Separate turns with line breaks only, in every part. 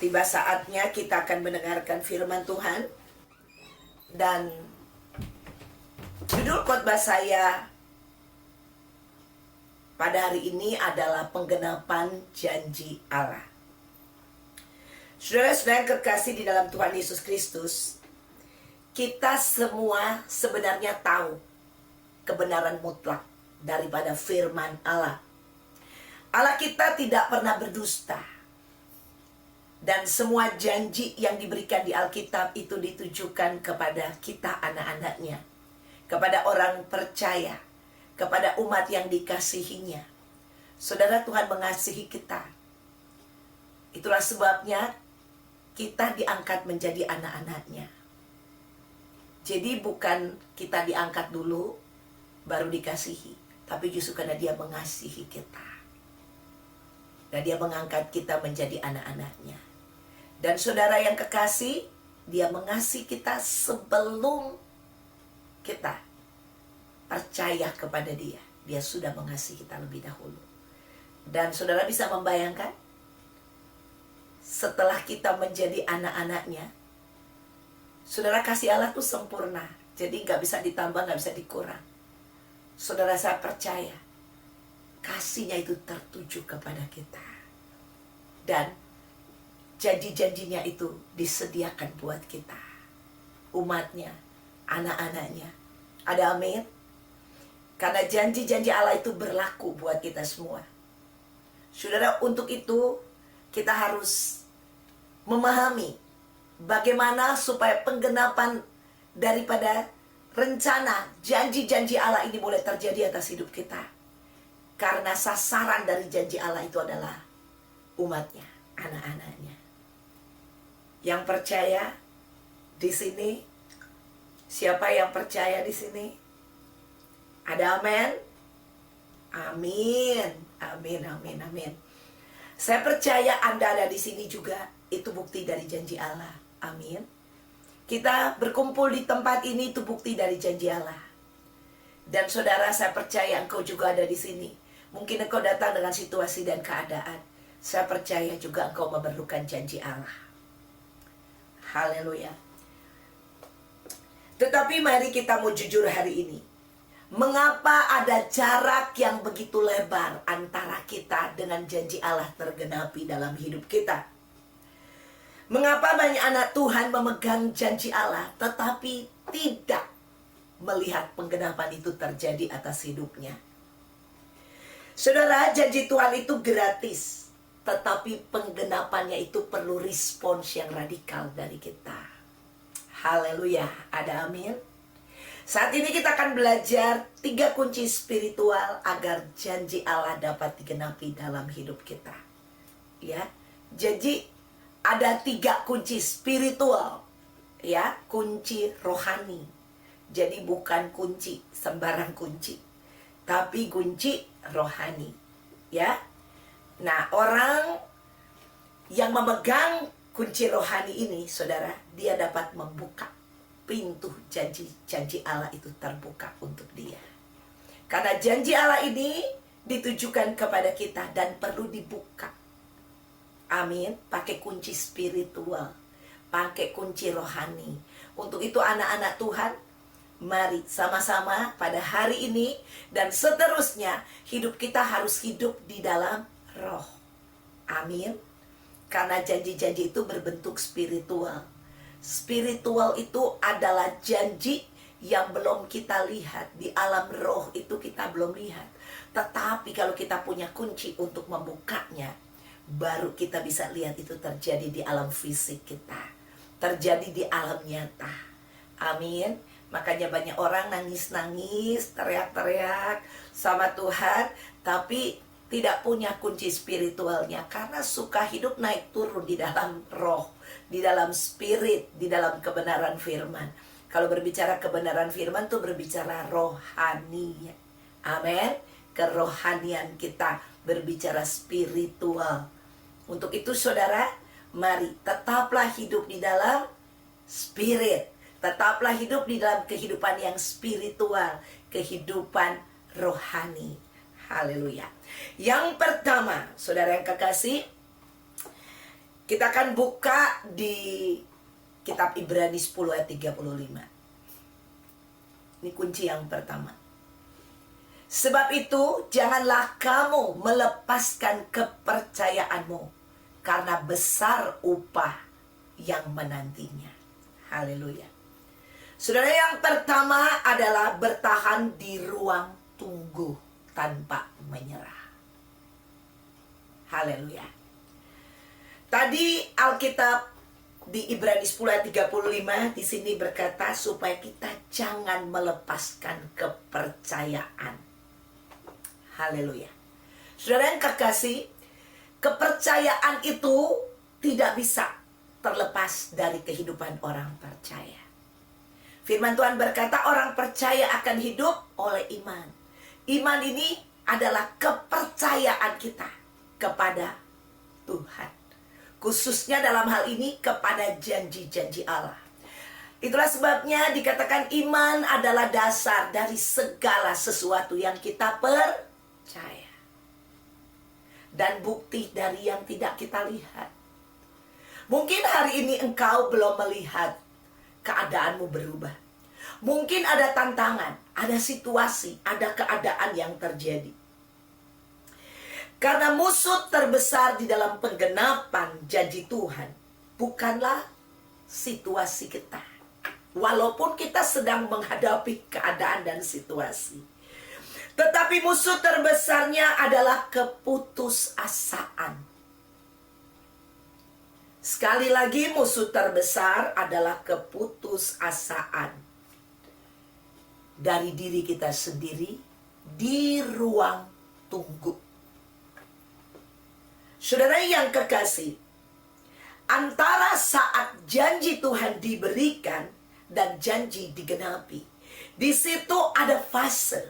Tiba saatnya kita akan mendengarkan firman Tuhan. Dan judul khotbah saya pada hari ini adalah penggenapan janji Allah. Saudara-saudara yang kekasih di dalam Tuhan Yesus Kristus, kita semua sebenarnya tahu kebenaran mutlak daripada firman Allah. Allah kita tidak pernah berdusta. Dan semua janji yang diberikan di Alkitab itu ditujukan kepada kita anak-anaknya, kepada orang percaya, kepada umat yang dikasihinya. Saudara, Tuhan mengasihi kita. Itulah sebabnya kita diangkat menjadi anak-anaknya. Jadi bukan kita diangkat dulu baru dikasihi, tapi justru karena Dia mengasihi kita. Dan Dia mengangkat kita menjadi anak-anaknya. Dan saudara yang kekasih, Dia mengasihi kita sebelum kita percaya kepada Dia. Dia sudah mengasihi kita lebih dahulu. Dan saudara bisa membayangkan, setelah kita menjadi anak-anaknya, saudara, kasih Allah itu sempurna. Jadi gak bisa ditambah, gak bisa dikurang. Saudara, saya percaya kasihnya itu tertuju kepada kita. Dan janji-janjinya itu disediakan buat kita, umatnya, anak-anaknya. Ada amin? Karena janji-janji Allah itu berlaku buat kita semua. Saudara, untuk itu kita harus memahami bagaimana supaya penggenapan daripada rencana janji-janji Allah ini boleh terjadi atas hidup kita. Karena sasaran dari janji Allah itu adalah umatnya, anak-anaknya. Yang percaya di sini, siapa yang percaya di sini? Ada amin? Amin, amin, amin, amin. Saya percaya Anda ada di sini juga. Itu bukti dari janji Allah. Amin. Kita berkumpul di tempat ini, itu bukti dari janji Allah. Dan saudara, saya percaya engkau juga ada di sini. Mungkin engkau datang dengan situasi dan keadaan. Saya percaya juga engkau memerlukan janji Allah. Haleluya. Tetapi mari kita mau jujur hari ini. Mengapa ada jarak yang begitu lebar antara kita dengan janji Allah tergenapi dalam hidup kita? Mengapa banyak anak Tuhan memegang janji Allah tetapi tidak melihat penggenapan itu terjadi atas hidupnya? Saudara, janji Tuhan itu gratis, tetapi penggenapannya itu perlu respons yang radikal dari kita. Haleluya, ada amin? Saat ini kita akan belajar 3 kunci spiritual agar janji Allah dapat digenapi dalam hidup kita. Ya, jadi ada 3 kunci spiritual, ya, kunci rohani. Jadi bukan kunci sembarang kunci, tapi kunci rohani, ya. Nah, orang yang memegang kunci rohani ini, saudara, dia dapat membuka pintu janji Allah itu terbuka untuk dia. Karena janji Allah ini ditujukan kepada kita dan perlu dibuka. Amin. Pakai kunci spiritual, pakai kunci rohani. Untuk itu anak-anak Tuhan, mari sama-sama pada hari ini dan seterusnya hidup kita harus hidup di dalam roh. Amin. Karena janji-janji itu berbentuk spiritual. Spiritual itu adalah janji yang belum kita lihat. Di alam roh itu kita belum lihat. Tetapi kalau kita punya kunci untuk membukanya, baru kita bisa lihat itu terjadi di alam fisik kita, terjadi di alam nyata. Amin. Makanya banyak orang nangis-nangis, teriak-teriak sama Tuhan, tapi tidak punya kunci spiritualnya. Karena suka hidup naik turun di dalam roh, di dalam spirit, di dalam kebenaran firman. Kalau berbicara kebenaran firman itu berbicara rohani. Amin. Kerohanian kita berbicara spiritual. Untuk itu saudara, mari tetaplah hidup di dalam spirit. Tetaplah hidup di dalam kehidupan yang spiritual, kehidupan rohani. Haleluya. Yang pertama, saudara yang kekasih, Kita akan buka di kitab Ibrani 10 ayat 35. Ini kunci yang pertama. Sebab itu, janganlah kamu melepaskan kepercayaanmu, karena besar upah yang menantinya. Haleluya. Saudara, yang pertama adalah bertahan di ruang tunggu tanpa menyerah. Haleluya. Tadi Alkitab di Ibrani 10 ayat 35 di sini berkata supaya kita jangan melepaskan kepercayaan. Haleluya. Saudara yang kekasih, kepercayaan itu tidak bisa terlepas dari kehidupan orang percaya. Firman Tuhan berkata orang percaya akan hidup oleh iman. Iman ini adalah kepercayaan kita kepada Tuhan. Khususnya dalam hal ini kepada janji-janji Allah. Itulah sebabnya dikatakan iman adalah dasar dari segala sesuatu yang kita percaya. Dan bukti dari yang tidak kita lihat. Mungkin hari ini engkau belum melihat keadaanmu berubah. Mungkin ada tantangan, ada situasi, ada keadaan yang terjadi. Karena musuh terbesar di dalam penggenapan janji Tuhan bukanlah situasi kita. Walaupun kita sedang menghadapi keadaan dan situasi. Tetapi musuh terbesarnya adalah keputusasaan. Sekali lagi, musuh terbesar adalah keputusasaan dari diri kita sendiri di ruang tunggu. Saudara yang kekasih, antara saat janji Tuhan diberikan dan janji digenapi, di situ ada fase.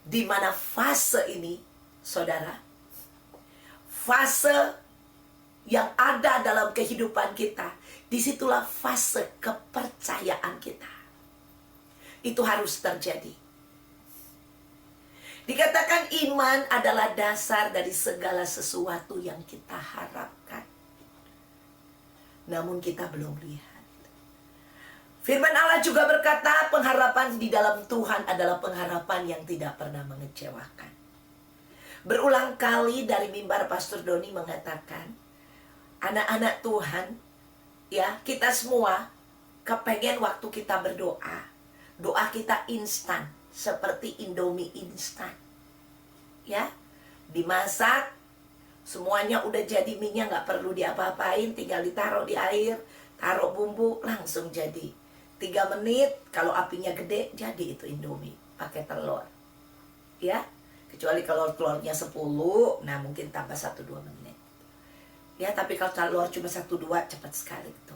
Di mana fase ini, saudara, fase yang ada dalam kehidupan kita, disitulah fase kepercayaan kita. Itu harus terjadi. Dikatakan iman adalah dasar dari segala sesuatu yang kita harapkan. Namun kita belum lihat. Firman Allah juga berkata pengharapan di dalam Tuhan adalah pengharapan yang tidak pernah mengecewakan. Berulang kali dari mimbar Pastor Doni mengatakan, anak-anak Tuhan, ya kita semua kepengen waktu kita berdoa, doa kita instan. Seperti Indomie instan. Ya, dimasak, semuanya udah jadi minyak, gak perlu diapa-apain, tinggal ditaruh di air, taruh bumbu, langsung jadi. 3 menit, kalau apinya gede, jadi itu Indomie, pakai telur. Ya, kecuali kalau telurnya 10, nah mungkin tambah 1-2 menit. Ya, tapi kalau telur cuma 1-2, cepat sekali itu.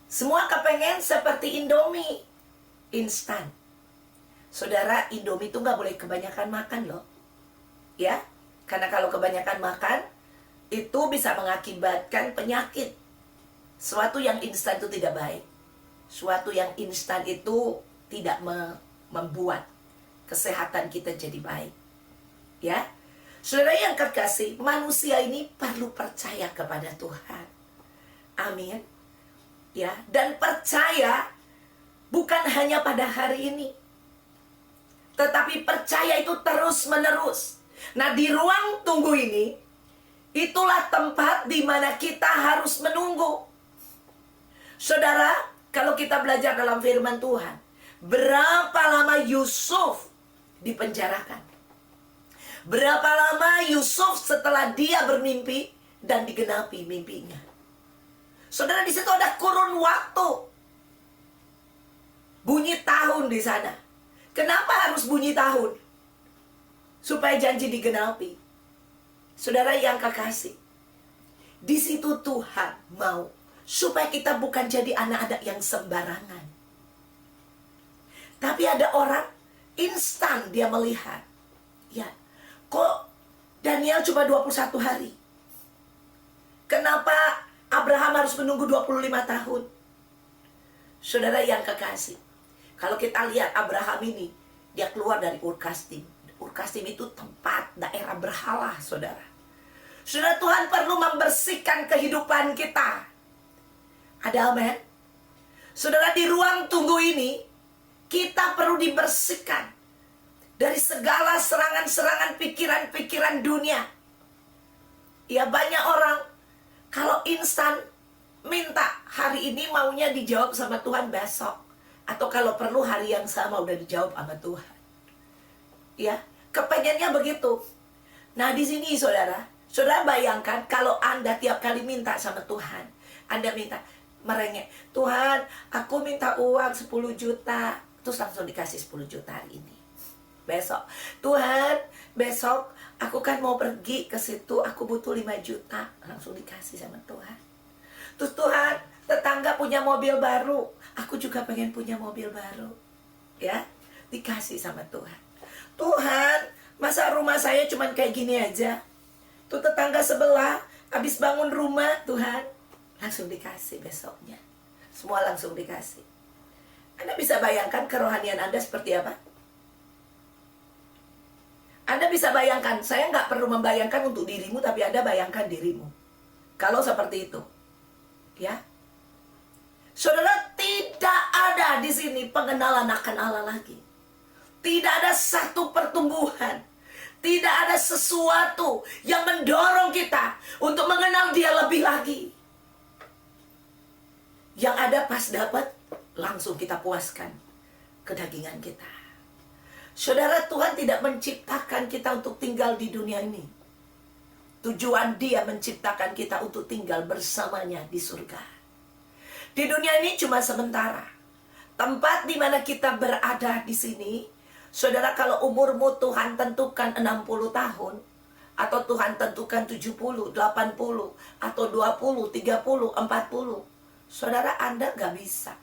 Semua kepengen seperti Indomie instan. Saudara, Indomie itu gak boleh kebanyakan makan loh. Ya, karena kalau kebanyakan makan, itu bisa mengakibatkan penyakit. Suatu yang instan itu tidak baik. Suatu yang instan itu tidak membuat kesehatan kita jadi baik. Ya, saudara yang kekasih, manusia ini perlu percaya kepada Tuhan. Amin. Ya, dan percaya bukan hanya pada hari ini. Tetapi percaya itu terus-menerus. Nah, di ruang tunggu ini, itulah tempat di mana kita harus menunggu. Saudara, kalau kita belajar dalam firman Tuhan, berapa lama Yusuf dipenjarakan? Berapa lama Yusuf setelah dia bermimpi dan digenapi mimpinya? Saudara, di situ ada kurun waktu. Bunyi tahun di sana. Kenapa harus bunyi tahun? Supaya janji digenapi. Saudara yang kekasih, di situ Tuhan mau supaya kita bukan jadi anak-anak yang sembarangan. Tapi ada orang instan dia melihat. Ya, kok Daniel cuma 21 hari? Kenapa Abraham harus menunggu 25 tahun? Saudara yang kekasih, kalau kita lihat Abraham ini, dia keluar dari Ur Kasdim. Ur Kasdim itu tempat daerah berhala, saudara. Saudara, Tuhan perlu membersihkan kehidupan kita. Ada amin? Saudara, di ruang tunggu ini kita perlu dibersihkan dari segala serangan-serangan pikiran-pikiran dunia. Ya, banyak orang kalau instan minta hari ini maunya dijawab sama Tuhan besok, atau kalau perlu hari yang sama udah dijawab sama Tuhan. Ya, kepengennya begitu. Nah, di sini saudara bayangkan kalau Anda tiap kali minta sama Tuhan, Anda minta merengek, Tuhan, aku minta uang 10 juta, terus langsung dikasih 10 juta hari ini. Besok, Tuhan, besok aku kan mau pergi ke situ, aku butuh 5 juta, langsung dikasih sama Tuhan. Terus Tuhan, tetangga punya mobil baru, aku juga pengen punya mobil baru. Ya, dikasih sama Tuhan. Tuhan, masa rumah saya cuman kayak gini aja? Tuh tetangga sebelah habis bangun rumah, Tuhan, langsung dikasih besoknya. Semua langsung dikasih. Anda bisa bayangkan kerohanian Anda seperti apa? Anda bisa bayangkan, saya nggak perlu membayangkan untuk dirimu, tapi Anda bayangkan dirimu. Kalau seperti itu. Ya, saudara, tidak ada di sini pengenalan akan Allah lagi. Tidak ada satu pertumbuhan, tidak ada sesuatu yang mendorong kita untuk mengenal Dia lebih lagi. Yang ada pas dapat, langsung kita puaskan kedagingan kita. Saudara, Tuhan tidak menciptakan kita untuk tinggal di dunia ini. Tujuan Dia menciptakan kita untuk tinggal bersamanya di surga. Di dunia ini cuma sementara. Tempat di mana kita berada di sini, saudara, kalau umurmu Tuhan tentukan 60 tahun, atau Tuhan tentukan 70, 80, atau 20, 30, 40, saudara, Anda gak bisa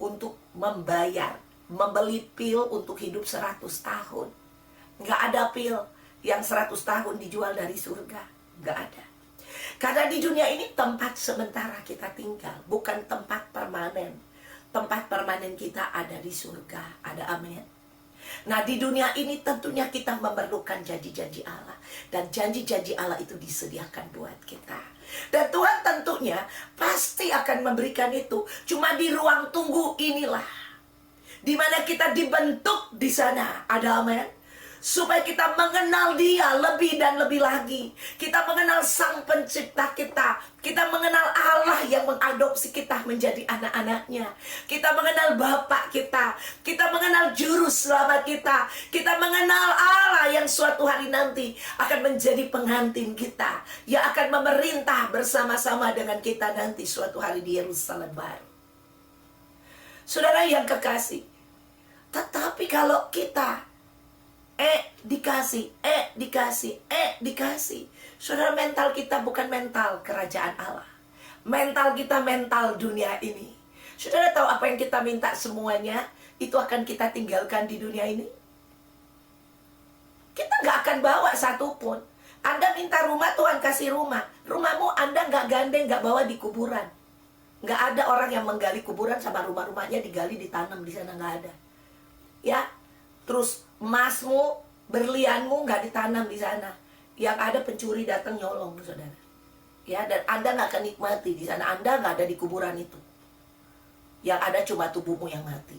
untuk membayar, membeli pil untuk hidup 100 tahun. Gak ada pil yang 100 tahun dijual dari surga. Gak ada. Karena di dunia ini tempat sementara kita tinggal, bukan tempat permanen. Tempat permanen kita ada di surga. Ada amin. Nah, di dunia ini tentunya kita memerlukan janji-janji Allah. Dan janji-janji Allah itu disediakan buat kita. Dan Tuhan tentunya pasti akan memberikan itu. Cuma di ruang tunggu inilah, di mana kita dibentuk di sana. Ada amin. Supaya kita mengenal Dia lebih dan lebih lagi. Kita mengenal Sang Pencipta kita. Kita mengenal Allah yang mengadopsi kita menjadi anak-anaknya. Kita mengenal Bapa kita. Kita mengenal Juru Selamat kita. Kita mengenal Allah yang suatu hari nanti akan menjadi pengantin kita, yang akan memerintah bersama-sama dengan kita nanti suatu hari di Yerusalem baru. Saudara yang kekasih, tetapi kalau kita dikasih. Saudara, mental kita bukan mental kerajaan Allah. Mental kita mental dunia ini. Saudara tahu apa yang kita minta semuanya itu akan kita tinggalkan di dunia ini? Kita gak akan bawa satupun. Anda minta rumah, Tuhan kasih rumah. Rumahmu Anda gak gandeng, gak bawa di kuburan. Gak ada orang yang menggali kuburan sama rumah-rumahnya digali, ditanam di sana, gak ada. Ya, terus emasmu, berlianmu nggak ditanam di sana. Yang ada pencuri datang nyolong, saudara. Ya, dan Anda nggak akan nikmati di sana. Anda nggak ada di kuburan itu. Yang ada cuma tubuhmu yang mati,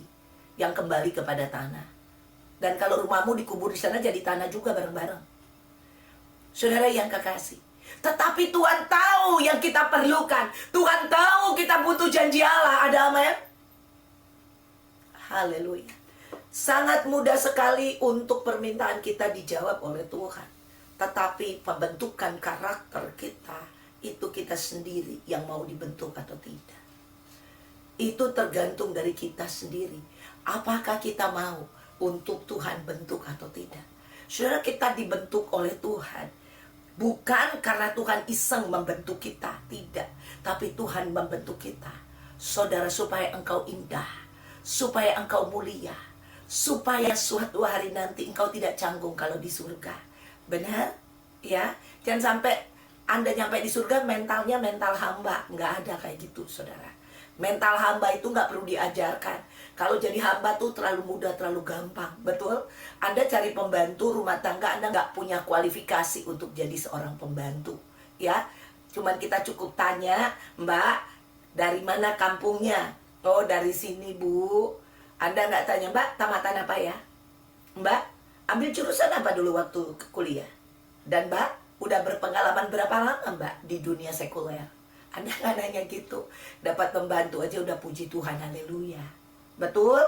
yang kembali kepada tanah. Dan kalau rumahmu dikubur di sana, jadi tanah juga bareng-bareng. Saudara yang kekasih, tetapi Tuhan tahu yang kita perlukan. Tuhan tahu kita butuh janji Allah. Ada amin? Haleluya. Sangat mudah sekali untuk permintaan kita dijawab oleh Tuhan. Tetapi pembentukan karakter kita, itu kita sendiri yang mau dibentuk atau tidak. Itu tergantung dari kita sendiri. Apakah kita mau untuk Tuhan bentuk atau tidak. Saudara, kita dibentuk oleh Tuhan. Bukan karena Tuhan iseng membentuk kita, tidak. Tapi Tuhan membentuk kita. Saudara, supaya engkau indah, supaya engkau mulia, supaya suatu hari nanti engkau tidak canggung kalau di surga. Benar? Ya, jangan sampai Anda nyampe di surga mentalnya mental hamba. Nggak ada kayak gitu, saudara. Mental hamba itu nggak perlu diajarkan. Kalau jadi hamba tuh terlalu mudah, terlalu gampang. Betul? Anda cari pembantu rumah tangga, Anda nggak punya kualifikasi untuk jadi seorang pembantu. ya. Cuman kita cukup tanya, Mbak, dari mana kampungnya? Oh, dari sini, Bu. Anda nggak tanya, Mbak, tamatan apa ya? Mbak, ambil jurusan apa dulu waktu kuliah? Dan Mbak, udah berpengalaman berapa lama, Mbak, di dunia sekuler? Anda nggak nanya gitu. Dapat membantu aja udah puji Tuhan, haleluya. Betul?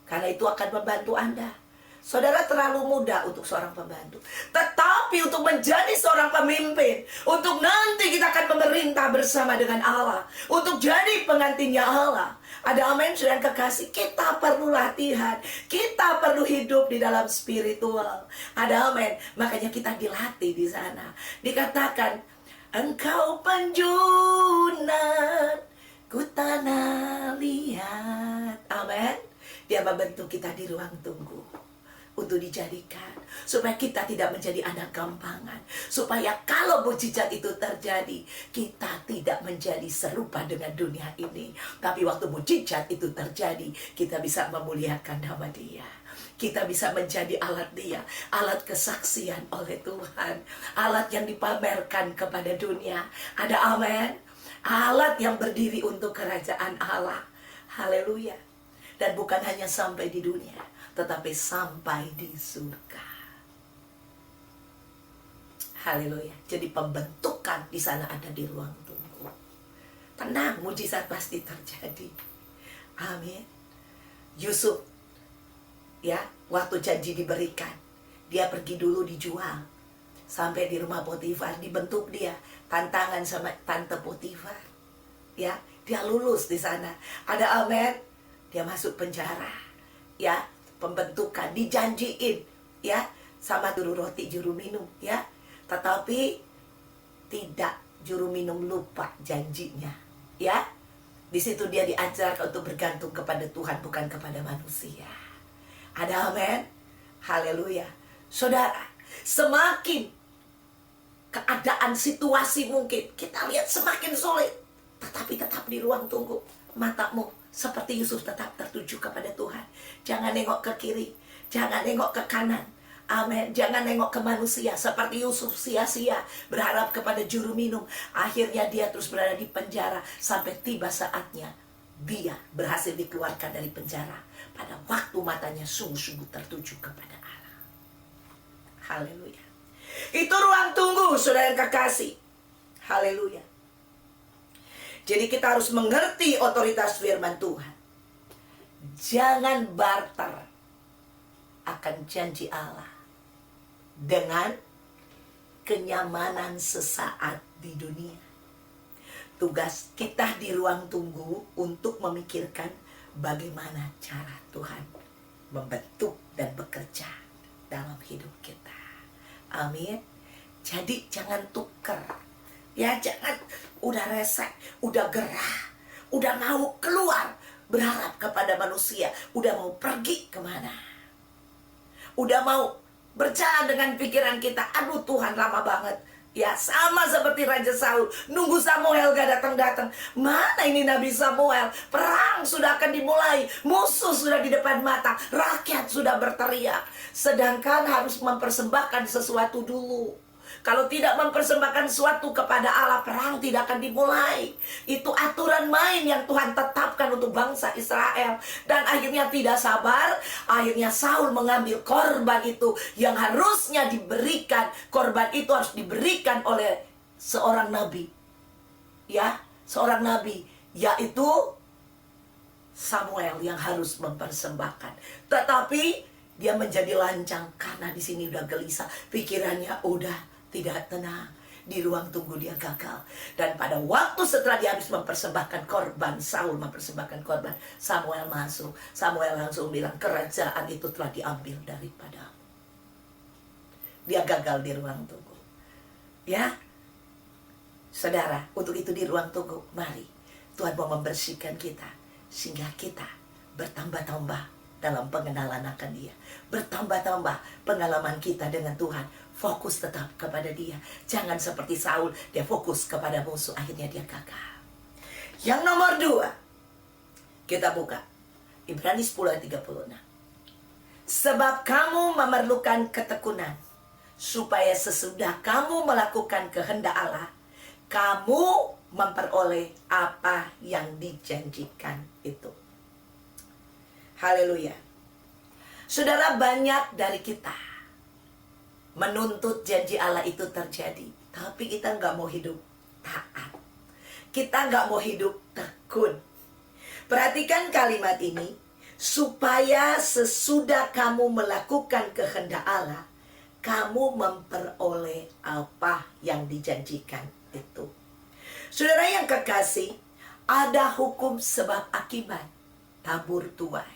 Karena itu akan membantu Anda. Saudara terlalu muda untuk seorang pembantu. Tetapi untuk menjadi seorang pemimpin, untuk nanti kita akan memerintah bersama dengan Allah, untuk jadi penggantinya Allah. Ada amin, saudara kekasih, kita perlu latihan. Kita perlu hidup di dalam spiritual. Ada amin. Makanya kita dilatih di sana. Dikatakan, engkau penjunan, ku tanah liat. Amin. Dia membentuk kita di ruang tunggu untuk dijadikan, supaya kita tidak menjadi anak gampangan, supaya kalau mujizat itu terjadi, kita tidak menjadi serupa dengan dunia ini. Tapi waktu mujizat itu terjadi, kita bisa memuliakan nama Dia. Kita bisa menjadi alat Dia, alat kesaksian oleh Tuhan, alat yang dipamerkan kepada dunia. Ada amin. Alat yang berdiri untuk kerajaan Allah. Haleluya. Dan bukan hanya sampai di dunia, tetapi sampai di surga. Haleluya. Jadi pembentukan di sana ada di ruang tunggu. Tenang, mujizat pasti terjadi. Amin. Yusuf, ya, waktu janji diberikan, dia pergi dulu dijual. Sampai di rumah Potifar, dibentuk dia. Tantangan sama tante Potifar. Ya, dia lulus di sana. Ada amin. Dia masuk penjara. Ya, pembentukan dijanjiin, ya, sama juru roti juru minum, ya, tetapi tidak, juru minum lupa janjinya, ya. Di situ dia diajarkan untuk bergantung kepada Tuhan, bukan kepada manusia. Ada amin. Haleluya. Saudara, semakin keadaan situasi mungkin kita lihat semakin sulit, tetapi tetap di ruang tunggu. Matamu seperti Yusuf tetap tertuju kepada Tuhan. Jangan nengok ke kiri, jangan nengok ke kanan. Amin. Jangan nengok ke manusia seperti Yusuf sia-sia berharap kepada juru minum. Akhirnya dia terus berada di penjara sampai tiba saatnya dia berhasil dikeluarkan dari penjara pada waktu matanya sungguh-sungguh tertuju kepada Allah. Haleluya. Itu ruang tunggu, saudara yang kekasih. Haleluya. Jadi kita harus mengerti otoritas firman Tuhan. Jangan barter akan janji Allah dengan kenyamanan sesaat di dunia. Tugas kita di ruang tunggu untuk memikirkan bagaimana cara Tuhan membentuk dan bekerja dalam hidup kita. Amin. Jadi jangan tukar. Ya, jangan udah resek, udah gerah, udah mau keluar, berharap kepada manusia, udah mau pergi kemana, udah mau berjalan dengan pikiran kita, aduh Tuhan lama banget. Ya, sama seperti Raja Saul, nunggu Samuel gak datang-datang. Mana ini Nabi Samuel? Perang sudah akan dimulai, musuh sudah di depan mata, rakyat sudah berteriak. Sedangkan harus mempersembahkan sesuatu dulu. Kalau tidak mempersembahkan sesuatu kepada Allah, perang tidak akan dimulai. Itu aturan main yang Tuhan tetapkan untuk bangsa Israel. Dan akhirnya tidak sabar, akhirnya Saul mengambil korban itu yang harusnya diberikan. Korban itu harus diberikan oleh seorang nabi. Ya, seorang nabi, yaitu Samuel yang harus mempersembahkan. Tetapi dia menjadi lancang karena di sini udah gelisah, pikirannya udah tidak tenang. Di ruang tunggu dia gagal. Dan pada waktu setelah dia habis mempersembahkan korban, Saul mempersembahkan korban, Samuel masuk. Samuel langsung bilang, kerajaan itu telah diambil daripadamu. Dia gagal di ruang tunggu. Ya, saudara, untuk itu di ruang tunggu, mari Tuhan mau membersihkan kita, sehingga kita bertambah-tambah dalam pengenalan akan Dia. Bertambah-tambah pengalaman kita dengan Tuhan. Fokus tetap kepada Dia. Jangan seperti Saul, dia fokus kepada musuh, akhirnya dia gagal. Yang nomor 2, kita buka Ibrani 10 ayat 36. Sebab kamu memerlukan ketekunan, supaya sesudah kamu melakukan kehendak Allah, kamu memperoleh apa yang dijanjikan itu. Haleluya. Saudara, banyak dari kita menuntut janji Allah itu terjadi, tapi kita nggak mau hidup taat. Kita nggak mau hidup tekun. Perhatikan kalimat ini, supaya sesudah kamu melakukan kehendak Allah, kamu memperoleh apa yang dijanjikan itu. Saudara yang kekasih, ada hukum sebab akibat tabur tuai.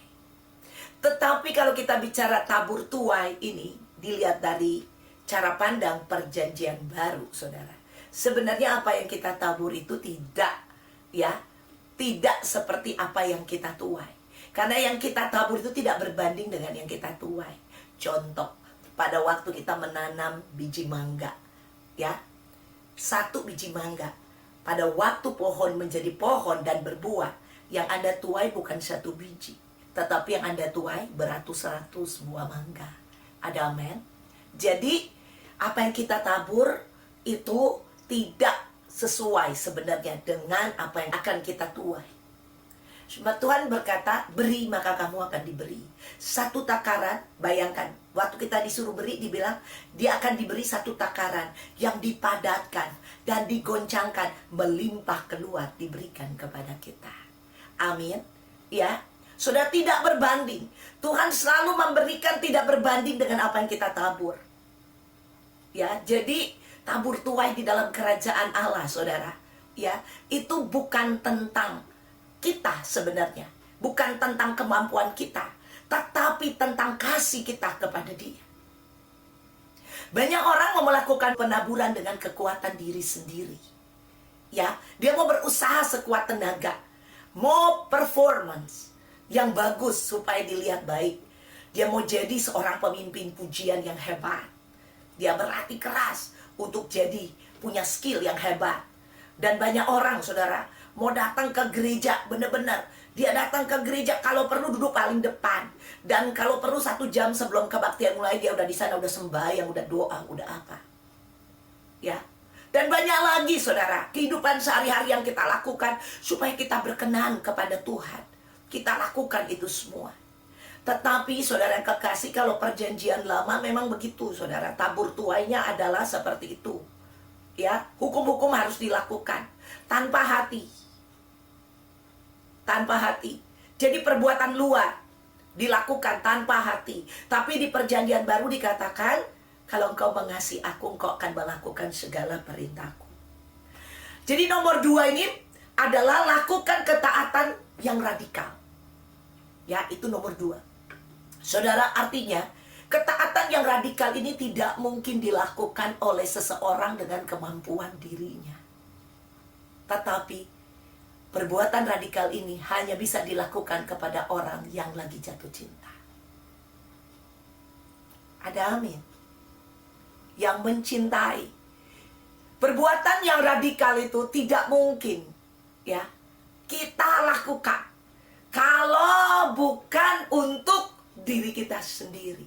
Tetapi kalau kita bicara tabur tuai ini, dilihat dari cara pandang perjanjian baru, saudara. Sebenarnya apa yang kita tabur itu tidak seperti apa yang kita tuai. Karena yang kita tabur itu tidak berbanding dengan yang kita tuai. Contoh, pada waktu kita menanam biji mangga, ya, 1 biji mangga. Pada waktu pohon menjadi pohon dan berbuah, yang Anda tuai bukan 1 biji, tetapi yang Anda tuai beratus-ratus buah mangga. Ada amin? Jadi, apa yang kita tabur itu tidak sesuai sebenarnya dengan apa yang akan kita tuai. Sebab Tuhan berkata, beri maka kamu akan diberi. 1 takaran, bayangkan, waktu kita disuruh beri, dibilang, dia akan diberi 1 takaran yang dipadatkan dan digoncangkan, melimpah keluar, diberikan kepada kita. Amin. Ya, sudah tidak berbanding. Tuhan selalu memberikan tidak berbanding dengan apa yang kita tabur. Ya, jadi tabur tuai di dalam kerajaan Allah, saudara, ya, itu bukan tentang kita sebenarnya, bukan tentang kemampuan kita, tetapi tentang kasih kita kepada Dia. Banyak orang mau melakukan penaburan dengan kekuatan diri sendiri. Ya, dia mau berusaha sekuat tenaga, mau performance yang bagus supaya dilihat baik. Dia mau jadi seorang pemimpin pujian yang hebat. Dia berlatih keras untuk jadi punya skill yang hebat. Dan banyak orang, saudara, mau datang ke gereja, benar-benar dia datang ke gereja, kalau perlu duduk paling depan, dan kalau perlu 1 jam sebelum kebaktian mulai, dia udah di sana, udah sembahyang, udah doa, udah apa, ya. Dan banyak lagi, saudara, kehidupan sehari-hari yang kita lakukan supaya kita berkenan kepada Tuhan. Kita lakukan itu semua. Tetapi saudara yang kekasih, kalau perjanjian lama memang begitu, saudara, tabur tuainya adalah seperti itu, ya. Hukum-hukum harus dilakukan tanpa hati. Tanpa hati. Jadi perbuatan luar dilakukan tanpa hati. Tapi di perjanjian baru dikatakan, kalau engkau mengasihi aku, engkau akan melakukan segala perintahku. Jadi nomor 2 ini adalah lakukan ketaatan yang radikal. Ya, itu nomor 2. Saudara, artinya ketaatan yang radikal ini tidak mungkin dilakukan oleh seseorang dengan kemampuan dirinya. Tetapi perbuatan radikal ini hanya bisa dilakukan kepada orang yang lagi jatuh cinta. Ada amin? Yang mencintai. Perbuatan yang radikal itu tidak mungkin, ya, kita lakukan kalau bukan untuk diri kita sendiri.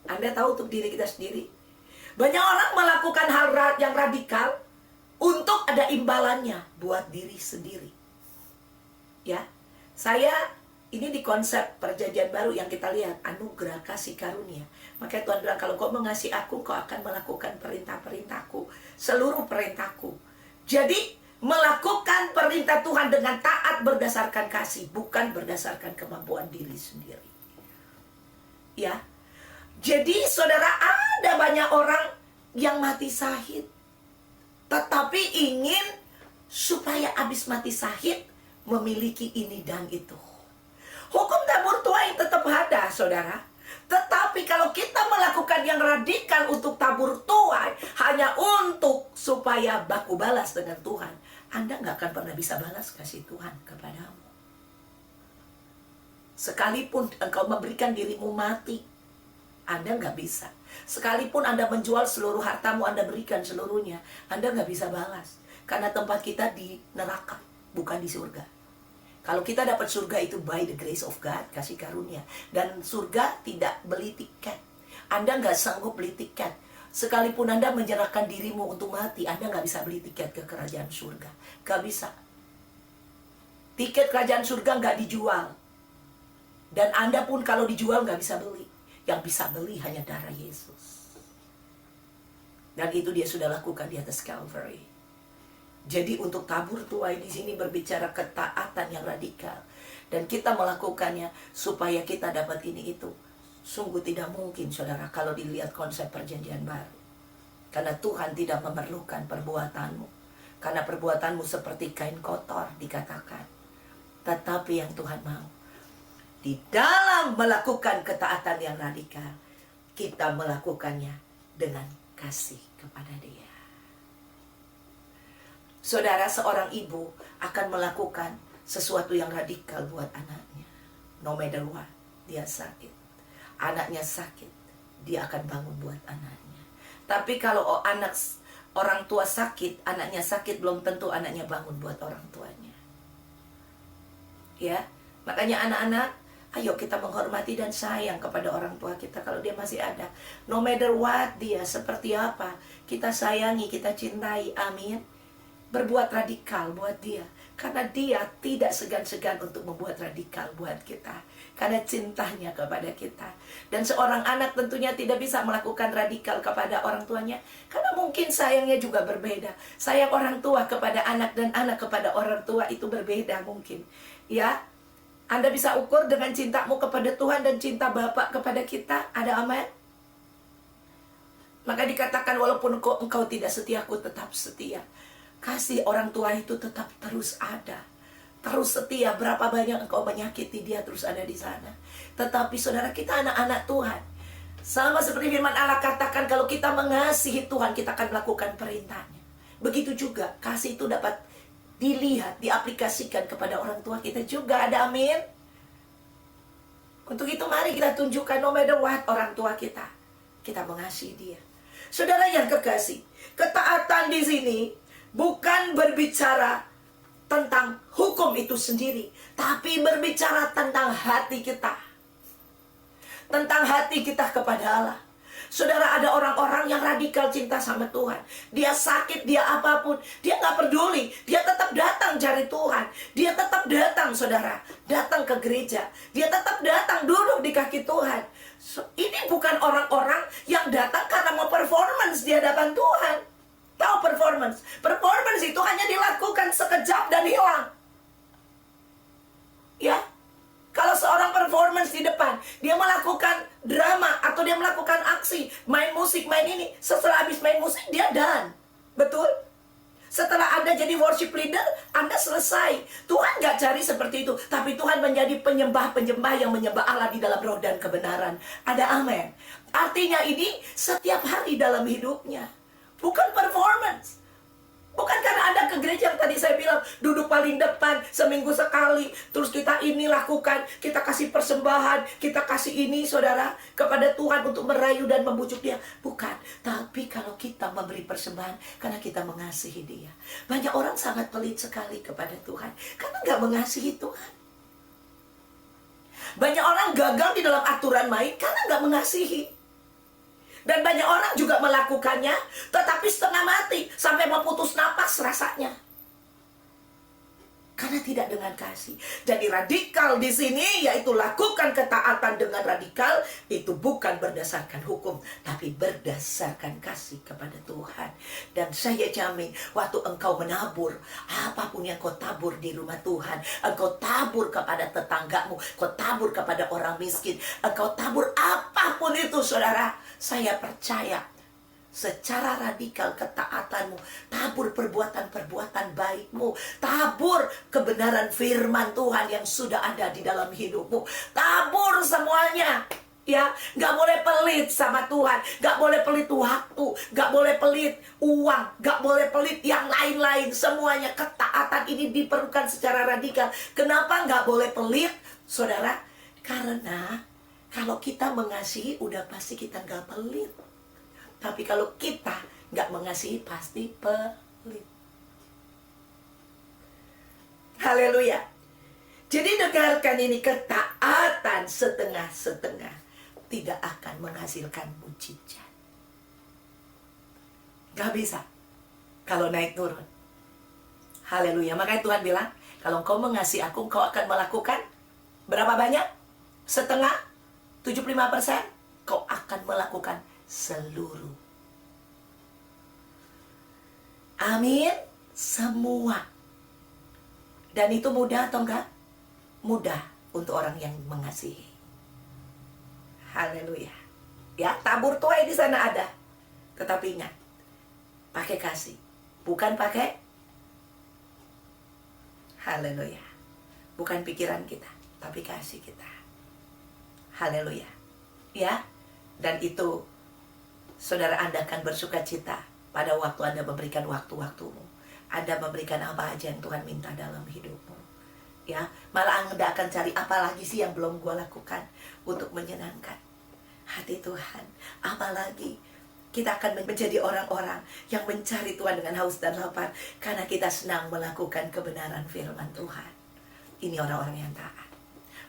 Anda tahu untuk diri kita sendiri? Banyak orang melakukan hal yang radikal untuk ada imbalannya buat diri sendiri. Ya, saya ini di konsep perjanjian baru yang kita lihat, anugerah kasih karunia. Makanya Tuhan bilang, kalau kau mengasihi aku, kau akan melakukan perintah-perintahku, seluruh perintahku. Jadi melakukan perintah Tuhan dengan taat berdasarkan kasih, bukan berdasarkan kemampuan diri sendiri. Ya, jadi saudara, ada banyak orang yang mati syahid, tetapi ingin supaya habis mati syahid memiliki ini dan itu. Hukum tabur tuai tetap ada, saudara. Tetapi kalau kita melakukan yang radikal untuk tabur tuai hanya untuk supaya baku balas dengan Tuhan, Anda nggak akan pernah bisa balas kasih Tuhan kepadamu. Sekalipun engkau memberikan dirimu mati, Anda nggak bisa. Sekalipun Anda menjual seluruh hartamu, Anda berikan seluruhnya, Anda nggak bisa balas. Karena tempat kita di neraka, bukan di surga. Kalau kita dapat surga itu by the grace of God, kasih karunia. Dan surga tidak beli tiket. Anda nggak sanggup beli tiket. Sekalipun Anda menyerahkan dirimu untuk mati, Anda nggak bisa beli tiket ke kerajaan surga. Nggak bisa. Tiket kerajaan surga nggak dijual. Dan Anda pun kalau dijual nggak bisa beli. Yang bisa beli hanya darah Yesus. Dan itu dia sudah lakukan di atas Calvary. Jadi untuk tabur tuai di sini berbicara ketaatan yang radikal. Dan kita melakukannya supaya kita dapat ini itu. Sungguh tidak mungkin, saudara, kalau dilihat konsep perjanjian baru. Karena Tuhan tidak memerlukan perbuatanmu. Karena perbuatanmu seperti kain kotor, dikatakan. Tetapi yang Tuhan mau, di dalam melakukan ketaatan yang radikal, kita melakukannya dengan kasih kepada Dia. Saudara, seorang ibu akan melakukan sesuatu yang radikal buat anaknya. No matter what, dia sakit. Anaknya sakit, dia akan bangun buat anaknya. Tapi kalau orang tua sakit, anaknya sakit, belum tentu anaknya bangun buat orang tuanya. Ya, makanya anak-anak, ayo kita menghormati dan sayang kepada orang tua kita kalau dia masih ada. No matter what dia, seperti apa, kita sayangi, kita cintai, amin. Berbuat radikal buat dia. Karena dia tidak segan-segan untuk membuat radikal buat kita. Karena cintanya kepada kita. Dan seorang anak tentunya tidak bisa melakukan radikal kepada orang tuanya. Karena mungkin sayangnya juga berbeda. Sayang orang tua kepada anak dan anak kepada orang tua itu berbeda mungkin. Ya, Anda bisa ukur dengan cintamu kepada Tuhan dan cinta Bapa kepada kita. Ada amin? Maka dikatakan walaupun engkau tidak setia, aku tetap setia. Kasih orang tua itu tetap terus ada. Terus setia. Berapa banyak engkau menyakiti dia, terus ada di sana. Tetapi saudara, kita anak-anak Tuhan. Sama seperti firman Allah katakan, kalau kita mengasihi Tuhan, kita akan melakukan perintahnya. Begitu juga, kasih itu dapat dilihat, diaplikasikan kepada orang tua kita juga. Ada amin? Untuk itu mari kita tunjukkan no matter what orang tua kita. Kita mengasihi dia. Saudara yang kekasih, ketaatan di sini bukan berbicara tentang hukum itu sendiri, tapi berbicara tentang hati kita. Tentang hati kita kepada Allah. Saudara, ada orang-orang yang radikal cinta sama Tuhan. Dia sakit, dia apapun, dia gak peduli. Dia tetap datang cari Tuhan. Dia tetap datang, saudara, datang ke gereja. Dia tetap datang duduk di kaki Tuhan. Ini bukan orang-orang yang datang karena mau performance di hadapan Tuhan. Tahu performance? Performance itu hanya dilakukan sekejap dan hilang. Ya, kalau seorang performance di depan, dia melakukan drama atau dia melakukan aksi, main musik, main ini, setelah habis main musik dia done. Betul? Setelah Anda jadi worship leader, Anda selesai. Tuhan gak cari seperti itu, tapi Tuhan menjadi penyembah-penyembah yang menyembah Allah di dalam roh dan kebenaran. Ada amin. Artinya ini setiap hari dalam hidupnya. Bukan performance. Bukan karena Anda ke gereja yang tadi saya bilang duduk paling depan seminggu sekali, terus kita ini lakukan, kita kasih persembahan, kita kasih ini saudara kepada Tuhan untuk merayu dan membujuk dia. Bukan. Tapi kalau kita memberi persembahan karena kita mengasihi dia. Banyak orang sangat pelit sekali kepada Tuhan karena nggak mengasihi Tuhan. Banyak orang gagal di dalam aturan main karena nggak mengasihi. Dan banyak orang juga melakukannya, tetapi setengah mati, sampai mau putus napas rasanya. Karena tidak dengan kasih. Jadi radikal di sini, yaitu lakukan ketaatan dengan radikal, itu bukan berdasarkan hukum, tapi berdasarkan kasih kepada Tuhan. Dan saya jamin, waktu engkau menabur, apapun yang kau tabur di rumah Tuhan, engkau tabur kepada tetanggamu, kau tabur kepada orang miskin, engkau tabur apapun itu, saudara, saya percaya, secara radikal ketaatanmu, tabur perbuatan-perbuatan baikmu, tabur kebenaran firman Tuhan yang sudah ada di dalam hidupmu, tabur semuanya. Ya, gak boleh pelit sama Tuhan, gak boleh pelit waktu, gak boleh pelit uang, gak boleh pelit yang lain-lain. Semuanya ketaatan ini diperlukan secara radikal. Kenapa gak boleh pelit, saudara? Karena kalau kita mengasihi, udah pasti kita gak pelit. Tapi kalau kita nggak mengasihi, pasti pelit. Haleluya. Jadi dengarkan ini, ketaatan setengah-setengah tidak akan menghasilkan mujizat. Gak bisa kalau naik turun. Haleluya. Makanya Tuhan bilang, kalau engkau mengasihi aku, engkau akan melakukan berapa banyak? Setengah? 75%? Kau akan melakukan seluruh. Amin. Semua. Dan itu mudah atau enggak? Mudah untuk orang yang mengasihi. Haleluya. Ya, tabur tuai di sana ada. Tetapi ingat, pakai kasih, bukan pakai. Haleluya. Bukan pikiran kita, tapi kasih kita. Haleluya. Ya. Dan itu saudara Anda akan bersuka cita pada waktu Anda memberikan waktu-waktumu. Anda memberikan apa aja yang Tuhan minta dalam hidupmu. Ya, malah Anda akan cari apa lagi sih yang belum gue lakukan untuk menyenangkan hati Tuhan. Apalagi kita akan menjadi orang-orang yang mencari Tuhan dengan haus dan lapar karena kita senang melakukan kebenaran firman Tuhan. Ini orang-orang yang taat,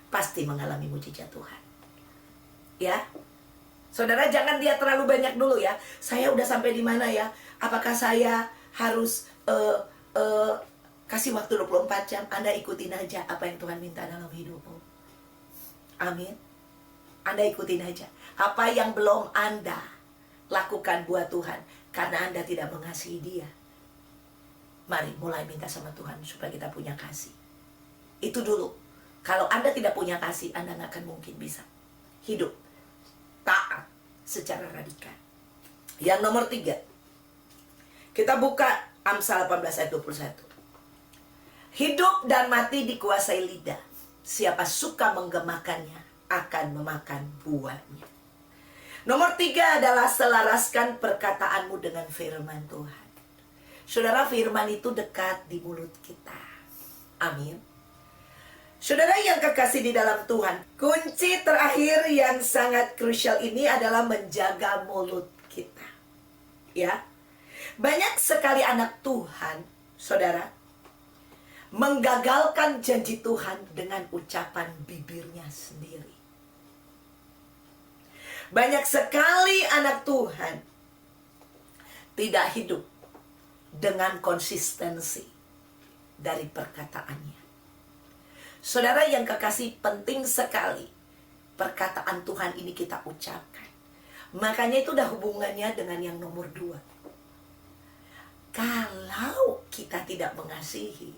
pasti mengalami mujizat Tuhan. Ya, saudara jangan lihat terlalu banyak dulu ya. Saya udah sampai di mana ya? Apakah saya harus kasih waktu 24 jam? Anda ikutin aja apa yang Tuhan minta dalam hidupmu. Amin. Anda ikutin aja apa yang belum Anda lakukan buat Tuhan karena Anda tidak mengasihi Dia. Mari mulai minta sama Tuhan supaya kita punya kasih. Itu dulu. Kalau Anda tidak punya kasih, Anda nggak akan mungkin bisa hidup taat secara radikal. Yang nomor 3, kita buka Amsal 18 ayat 21. Hidup dan mati dikuasai lidah. Siapa suka menggemakannya akan memakan buahnya. Nomor 3 adalah selaraskan perkataanmu dengan firman Tuhan. Saudara, firman itu dekat di mulut kita. Amin. Saudara yang kekasih di dalam Tuhan, kunci terakhir yang sangat krusial ini adalah menjaga mulut kita. Ya, banyak sekali anak Tuhan, saudara, menggagalkan janji Tuhan dengan ucapan bibirnya sendiri. Banyak sekali anak Tuhan tidak hidup dengan konsistensi dari perkataannya. Saudara yang kekasih, penting sekali perkataan Tuhan ini kita ucapkan. Makanya itu udah hubungannya dengan yang nomor 2. Kalau kita tidak mengasihi,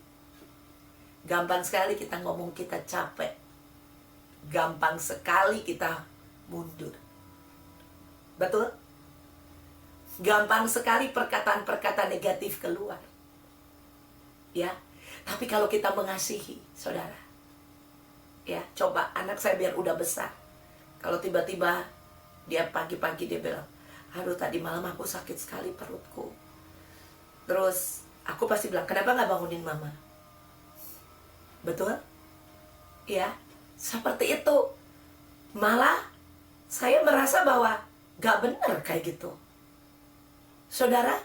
gampang sekali kita ngomong kita capek. Gampang sekali kita mundur. Betul? Gampang sekali perkataan-perkataan negatif keluar. Ya, tapi kalau kita mengasihi, saudara, ya, coba anak saya biar udah besar. Kalau tiba-tiba dia pagi-pagi dia bilang, aduh tadi malam aku sakit sekali perutku. Terus aku pasti bilang, kenapa gak bangunin mama? Betul? Ya, seperti itu. Malah saya merasa bahwa gak benar kayak gitu. Saudara,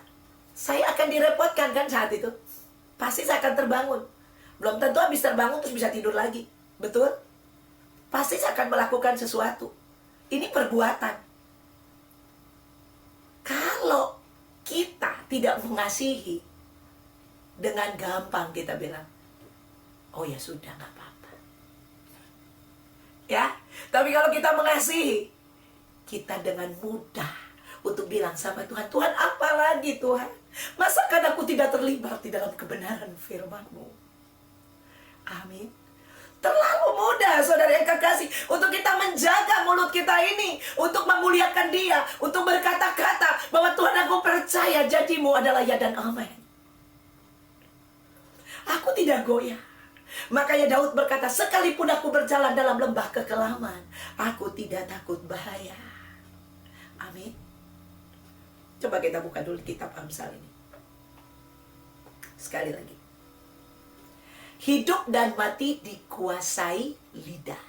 saya akan direpotkan kan saat itu. Pasti saya akan terbangun. Belum tentu habis terbangun terus bisa tidur lagi. Betul? Pasti saya akan melakukan sesuatu. Ini perbuatan. Kalau kita tidak mengasihi, dengan gampang kita bilang, oh ya sudah, gak apa-apa. Ya, tapi kalau kita mengasihi, kita dengan mudah untuk bilang sama Tuhan, Tuhan apa lagi Tuhan? Masakan aku tidak terlibat di dalam kebenaran firman-Mu? Amin. Terlalu mudah, saudara yang kekasih, untuk kita menjaga mulut kita ini, untuk memuliakan Dia, untuk berkata-kata bahwa Tuhan, aku percaya janji-Mu adalah ya dan amin. Aku tidak goyah. Makanya Daud berkata, sekalipun aku berjalan dalam lembah kekelaman, aku tidak takut bahaya. Amin. Coba kita buka dulu kitab Amsal ini. Sekali lagi. Hidup dan mati dikuasai lidah.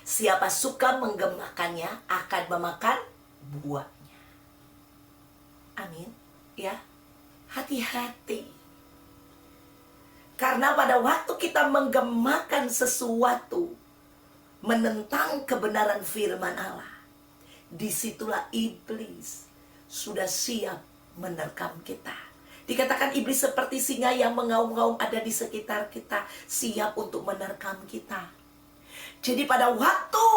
Siapa suka menggemakannya akan memakan buahnya. Amin. Ya. Hati-hati. Karena pada waktu kita menggemakan sesuatu menentang kebenaran firman Allah, disitulah iblis sudah siap menerkam kita. Dikatakan iblis seperti singa yang mengaum-ngaum ada di sekitar kita, siap untuk menerkam kita. Jadi pada waktu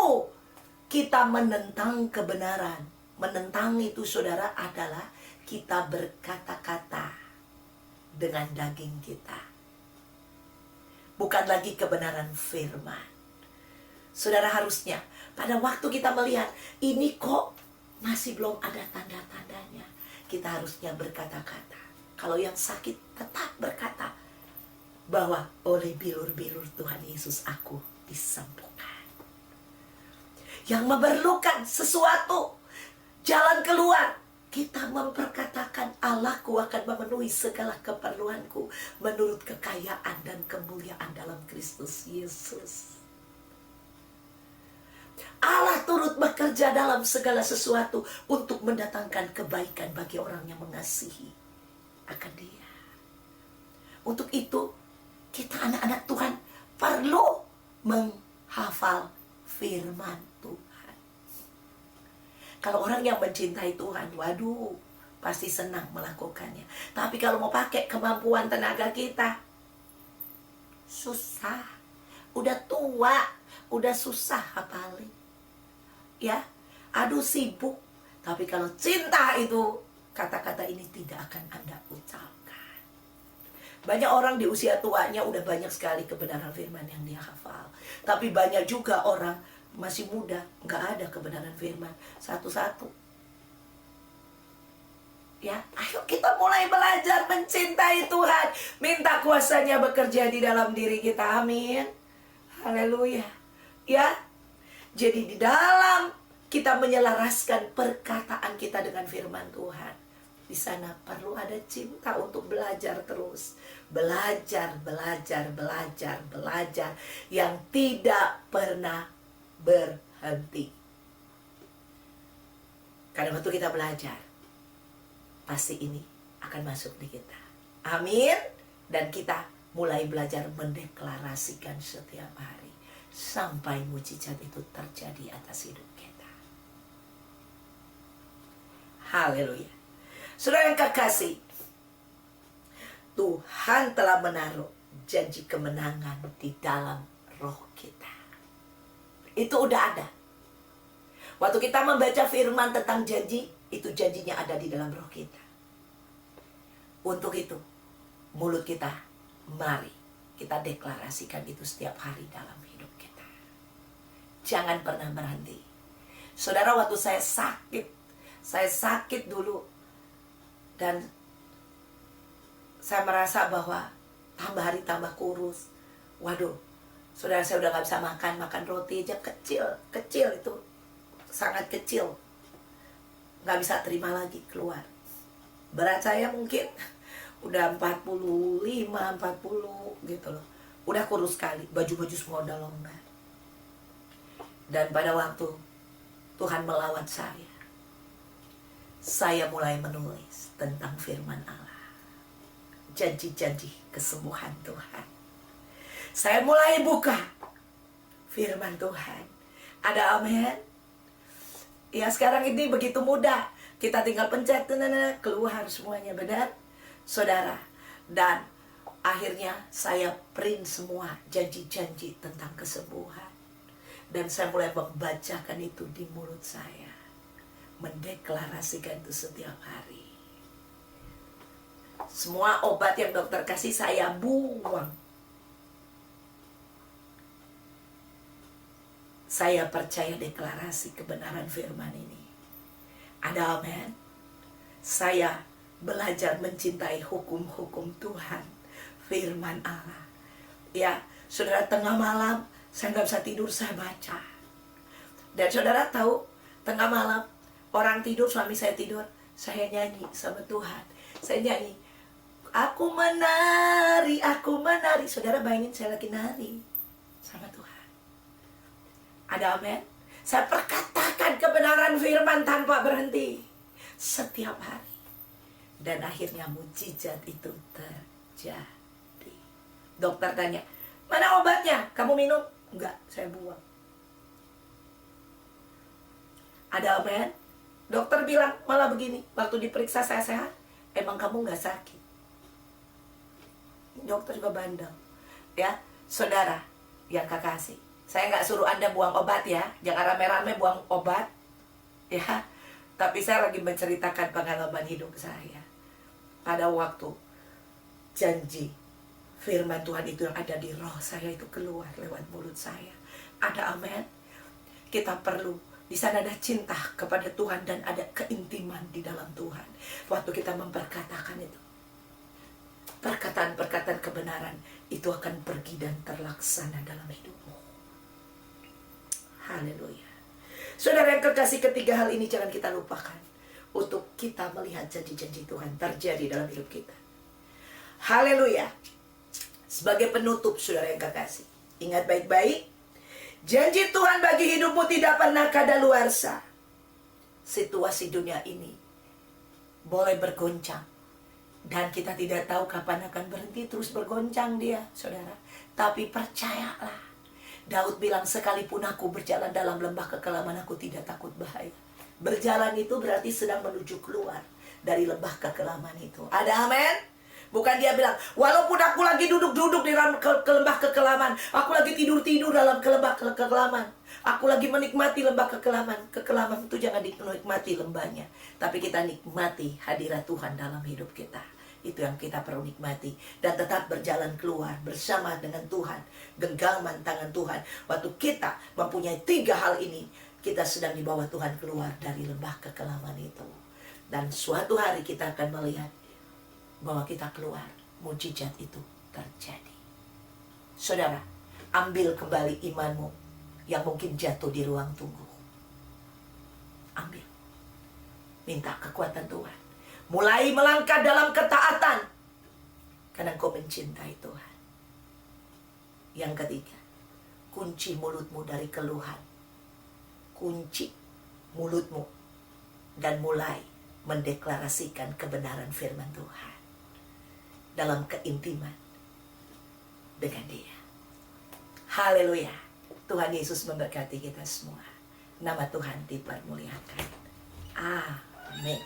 kita menentang kebenaran, menentang itu saudara adalah kita berkata-kata dengan daging kita. Bukan lagi kebenaran firman. Saudara harusnya pada waktu kita melihat ini kok masih belum ada tanda-tandanya, kita harusnya berkata-kata. Kalau yang sakit tetap berkata bahwa oleh bilur-bilur Tuhan Yesus aku disembuhkan. Yang memerlukan sesuatu, jalan keluar, kita memperkatakan Allahku akan memenuhi segala keperluanku menurut kekayaan dan kemuliaan dalam Kristus Yesus. Allah turut bekerja dalam segala sesuatu untuk mendatangkan kebaikan bagi orang yang mengasihi akan Dia. Untuk itu, kita anak-anak Tuhan perlu menghafal firman Tuhan. Kalau orang yang mencintai Tuhan, waduh, pasti senang melakukannya. Tapi kalau mau pakai kemampuan tenaga kita, susah. Udah tua, udah susah hafalin. Ya, aduh sibuk. Tapi kalau cinta itu, kata-kata ini tidak akan Anda ucapkan. Banyak orang di usia tuanya udah banyak sekali kebenaran firman yang dia hafal. Tapi banyak juga orang masih muda, nggak ada kebenaran firman. Satu-satu. Ya, ayo kita mulai belajar mencintai Tuhan. Minta kuasanya bekerja di dalam diri kita. Amin. Haleluya. Ya, jadi di dalam kita menyelaraskan perkataan kita dengan firman Tuhan. Di sana perlu ada cinta untuk belajar terus. Belajar, belajar, belajar, belajar. Yang tidak pernah berhenti. Karena waktu kita belajar, pasti ini akan masuk di kita. Amin. Dan kita mulai belajar mendeklarasikan setiap hari. Sampai mujizat itu terjadi atas hidup kita. Haleluya. Saudara yang kekasih, Tuhan telah menaruh janji kemenangan di dalam roh kita. Itu udah ada. Waktu kita membaca firman tentang janji, itu janjinya ada di dalam roh kita. Untuk itu, mulut kita, mari kita deklarasikan itu setiap hari dalam hidup kita. Jangan pernah berhenti. Saudara, waktu saya sakit dulu. Dan saya merasa bahwa tambah hari tambah kurus. Waduh, saudara, saya udah gak bisa makan roti aja kecil itu. Sangat kecil. Gak bisa terima lagi keluar. Berat saya mungkin udah 45, 40 gitu loh. Udah kurus sekali, baju-baju semua udah longgar. Dan pada waktu Tuhan melawat saya mulai menulis tentang firman Allah. Janji-janji kesembuhan Tuhan. Saya mulai buka firman Tuhan. Ada amin. Ya, sekarang ini begitu mudah. Kita tinggal pencet, keluar semuanya, benar? Saudara. Dan akhirnya saya print semua janji-janji tentang kesembuhan. Dan saya mulai membacakan itu di mulut saya. Mendeklarasikan itu setiap hari. Semua obat yang dokter kasih saya buang. Saya percaya deklarasi kebenaran firman ini. Ada amin. Saya belajar mencintai hukum-hukum Tuhan, firman Allah. Ya, saudara, tengah malam saya nggak bisa tidur, saya baca. Dan saudara tahu, tengah malam orang tidur, suami saya tidur, saya nyanyi sama Tuhan. Saya nyanyi, aku menari, aku menari. Saudara bayangin saya lagi nari sama Tuhan. Ada amin. Saya perkatakan kebenaran firman tanpa berhenti setiap hari. Dan akhirnya mujizat itu terjadi. Dokter tanya, mana obatnya? Kamu minum? Enggak, saya buang. Ada amin. Dokter bilang malah begini, waktu diperiksa saya sehat. Emang kamu nggak sakit? Dokter juga bandel. Ya, saudara yang kekasih, saya nggak suruh Anda buang obat ya. Jangan rame-rame buang obat. Ya, tapi saya lagi menceritakan pengalaman hidup saya. Pada waktu janji firman Tuhan itu yang ada di roh saya itu keluar lewat mulut saya. Ada amin. Kita perlu, di sana ada cinta kepada Tuhan dan ada keintiman di dalam Tuhan. Waktu kita memperkatakan itu, perkataan-perkataan kebenaran itu akan pergi dan terlaksana dalam hidupmu. Haleluya. Saudara yang kekasih, ketiga hal ini jangan kita lupakan untuk kita melihat janji-janji Tuhan terjadi dalam hidup kita. Haleluya. Sebagai penutup, saudara yang kekasih, ingat baik-baik, janji Tuhan bagi hidupmu tidak pernah kadaluarsa. Situasi dunia ini boleh bergoncang, dan kita tidak tahu kapan akan berhenti, terus bergoncang dia, saudara. Tapi percayalah, Daud bilang, sekalipun aku berjalan dalam lembah kekelaman, aku tidak takut bahaya. Berjalan itu berarti sedang menuju keluar dari lembah kekelaman itu. Ada amin? Bukan dia bilang, walaupun aku lagi duduk-duduk di dalam lembah kekelaman, aku lagi tidur-tidur dalam lembah kekelaman, aku lagi menikmati lembah kekelaman. Kekelaman itu jangan dinikmati lembahnya, tapi kita nikmati hadirat Tuhan dalam hidup kita. Itu yang kita perlu nikmati. Dan tetap berjalan keluar bersama dengan Tuhan. Genggaman tangan Tuhan. Waktu kita mempunyai tiga hal ini, kita sedang dibawa Tuhan keluar dari lembah kekelaman itu. Dan suatu hari kita akan melihat bahwa kita keluar, mujizat itu terjadi. Saudara, ambil kembali imanmu yang mungkin jatuh di ruang tunggu. Ambil. Minta kekuatan Tuhan. Mulai melangkah dalam ketaatan, karena engkau mencintai Tuhan. Yang ketiga, kunci mulutmu dari keluhan. Kunci mulutmu dan mulai mendeklarasikan kebenaran firman Tuhan dalam keintiman dengan Dia. Haleluya. Tuhan Yesus memberkati kita semua. Nama Tuhan dipermuliakan. Amin.